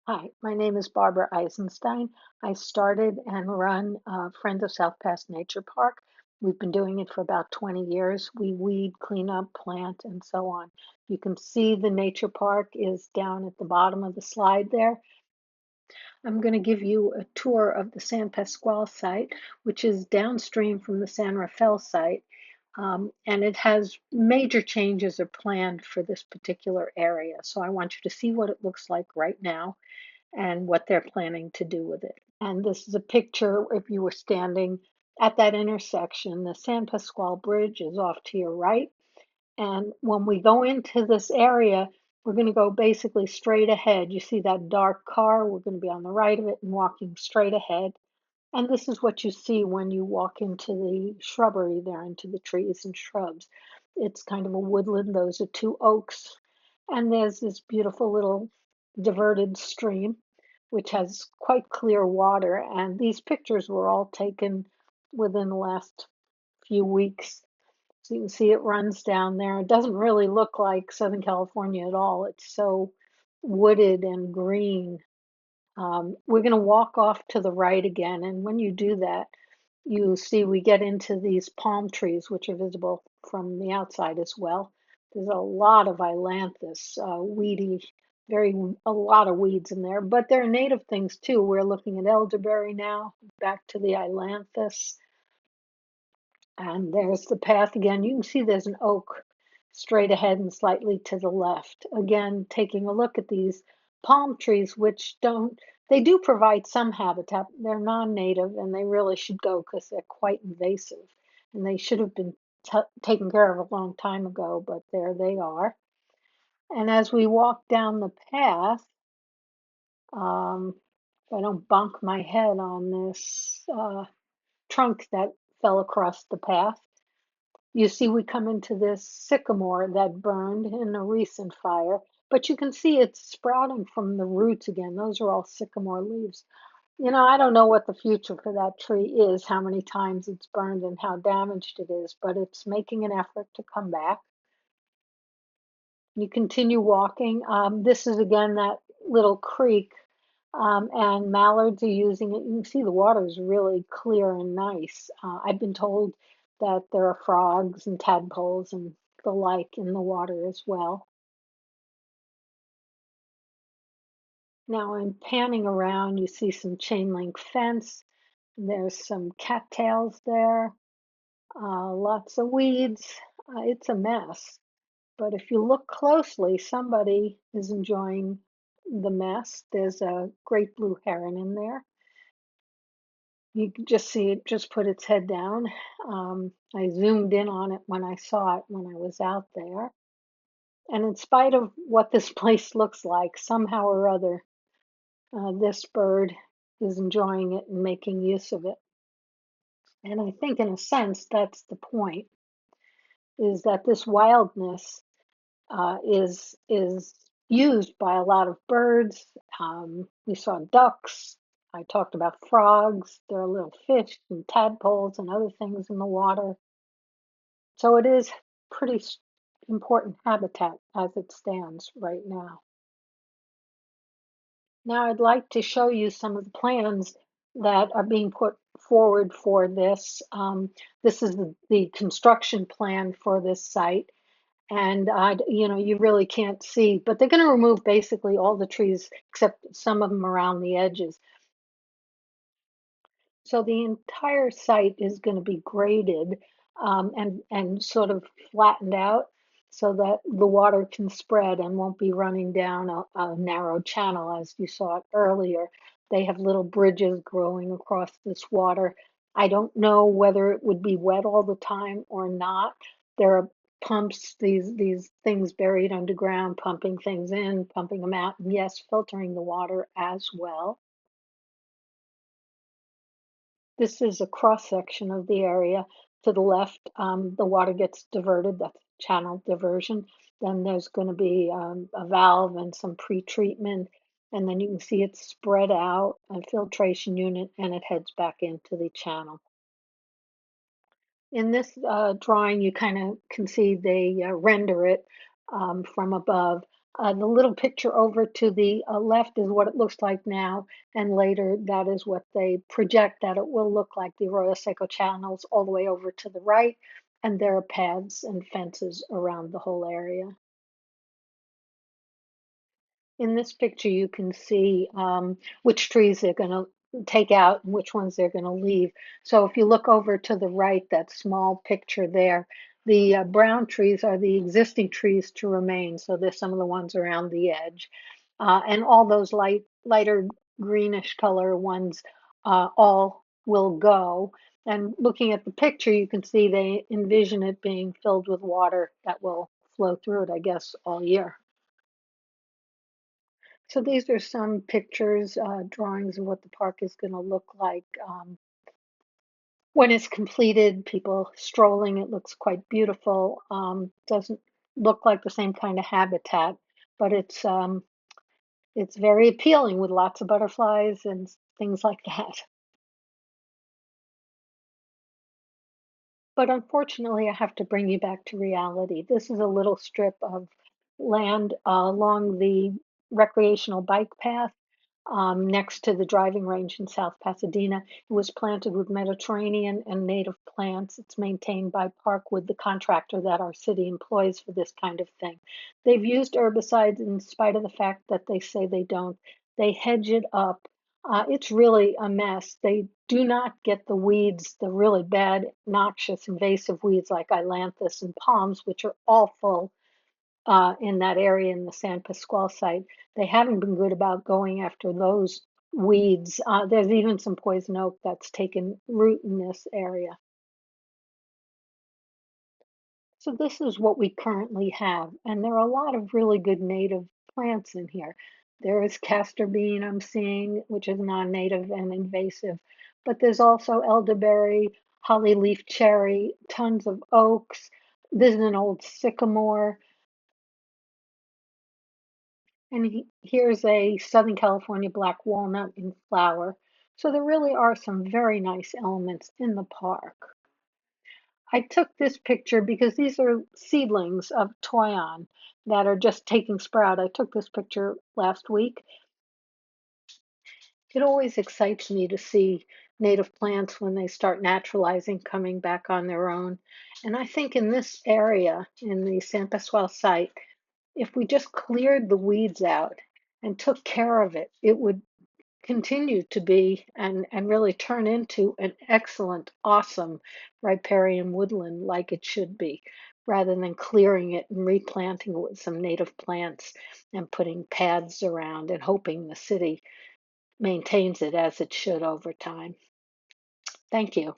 Hi, my name is Barbara Eisenstein. I started and run Friends of South Pass Nature Park. We've been doing it for about 20 years. We weed, clean up, plant, and so on. You can see the nature park is down at the bottom of the slide there. I'm going to give you a tour of the San Pasqual site, which is downstream from the San Rafael site. And it has major changes are planned for this particular area. So I want you to see what it looks like right now and what they're planning to do with it. And this is a picture if you were standing at that intersection. The San Pasqual Bridge is off to your right. And when we go into this area, we're going to go basically straight ahead. You see that dark car? We're going to be on the right of it and walking straight ahead. And this is what you see when you walk into the shrubbery there, into the trees and shrubs. It's kind of a woodland. Those are two oaks. And there's this beautiful little diverted stream, which has quite clear water. And these pictures were all taken within the last few weeks. So you can see it runs down there. It doesn't really look like Southern California at all. It's so wooded and green. We're going to walk off to the right again, and when you do that, you see we get into these palm trees, which are visible from the outside as well. There's a lot of ailanthus, weedy, a lot of weeds in there, but there are native things too. We're looking at elderberry now, back to the ailanthus. And there's the path again. You can see there's an oak straight ahead and slightly to the left. Again, taking a look at these palm trees, which they do provide some habitat. They're non-native and they really should go because they're quite invasive. And they should have been taken care of a long time ago, but there they are. And as we walk down the path, if I don't bonk my head on this trunk that fell across the path, you see, we come into this sycamore that burned in a recent fire, but you can see it's sprouting from the roots again. Those are all sycamore leaves. I don't know what the future for that tree is, how many times it's burned and how damaged it is, but it's making an effort to come back. You continue walking. This is again that little creek, and mallards are using it. You can see the water is really clear and nice. I've been told that there are frogs and tadpoles and the like in the water as well. Now I'm panning around. You see some chain link fence. There's some cattails there, lots of weeds. It's a mess. But if you look closely, somebody is enjoying the mess. There's a great blue heron in there. You can just see it just put its head down. I zoomed in on it when I saw it when I was out there. And in spite of what this place looks like, somehow or other, this bird is enjoying it and making use of it. And I think, in a sense, that's the point: is that this wildness is used by a lot of birds. We saw ducks. I talked about frogs. There are little fish and tadpoles and other things in the water. So it is pretty important habitat as it stands right now. Now I'd like to show you some of the plans that are being put forward for this. This is the construction plan for this site. And you really can't see, but they're going to remove basically all the trees except some of them around the edges. So the entire site is going to be graded, and sort of flattened out so that the water can spread and won't be running down a narrow channel as you saw it earlier. They have little bridges growing across this water. I don't know whether it would be wet all the time or not. There are pumps, these things buried underground, pumping things in, pumping them out, and yes, filtering the water as well. This is a cross section of the area. To the left, the water gets diverted, that's channel diversion. Then there's going to be a valve and some pre-treatment. And then you can see it spread out, a filtration unit, and it heads back into the channel. In this drawing, you kind of can see they render it from above. The little picture over to the left is what it looks like now, and later that is what they project that it will look like, the Arroyo Seco channels all the way over to the right, and there are paths and fences around the whole area. In this picture, you can see which trees they're going to take out and which ones they're going to leave. So if you look over to the right, that small picture there, the brown trees are the existing trees to remain. So there's some of the ones around the edge. And all those lighter greenish color ones all will go. And looking at the picture, you can see they envision it being filled with water that will flow through it, I guess, all year. So these are some pictures, drawings of what the park is going to look like when it's completed. People strolling, it looks quite beautiful. Doesn't look like the same kind of habitat, but it's very appealing with lots of butterflies and things like that. But unfortunately, I have to bring you back to reality. This is a little strip of land along the recreational bike path next to the driving range in South Pasadena. It was planted with Mediterranean and native plants. It's maintained by Parkwood, the contractor that our city employs for this kind of thing. They've used herbicides in spite of the fact that they say they don't. They hedge it up. It's really a mess. They do not get the weeds, the really bad, noxious, invasive weeds like ailanthus and palms, which are awful in that area in the San Pasqual site. They haven't been good about going after those weeds. There's even some poison oak that's taken root in this area. So this is what we currently have, and there are a lot of really good native plants in here. There is castor bean I'm seeing, which is non-native and invasive, but there's also elderberry, holly leaf cherry, tons of oaks. This is an old sycamore. And here's a Southern California black walnut in flower. So there really are some very nice elements in the park. I took this picture because these are seedlings of toyon that are just taking sprout. I took this picture last week. It always excites me to see native plants when they start naturalizing, coming back on their own. And I think in this area, in the San Pasqual site, if we just cleared the weeds out and took care of it, it would continue to be and really turn into an excellent, awesome riparian woodland like it should be, rather than clearing it and replanting it with some native plants and putting paths around and hoping the city maintains it as it should over time. Thank you.